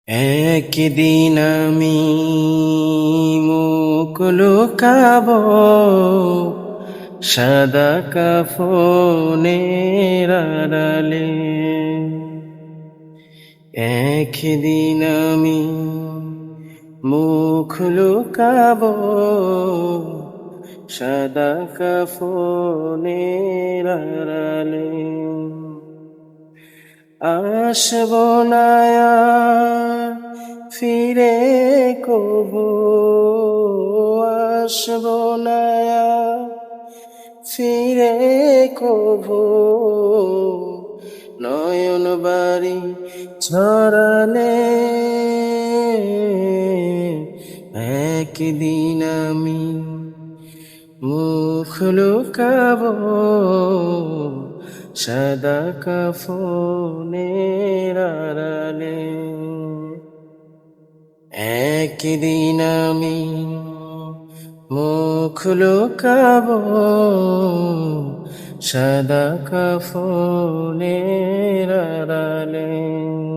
একদিন আমি মুখ লুকাবো সাদা কাফনের আড়ালে। একদিন আমি মুখ লুকাবো সাদা কাফনের আড়ালে। আসব না আর ফিরে কবু, আসব না আর ফিরে কবু, নয়ন বাড়ি ছড়ালে। একদিন আমি মুখ লুকাবো সাদা কাফনের আড়ালে। একদিন আমি মুখ লুকাবো সাদা কাফনের আড়ালে।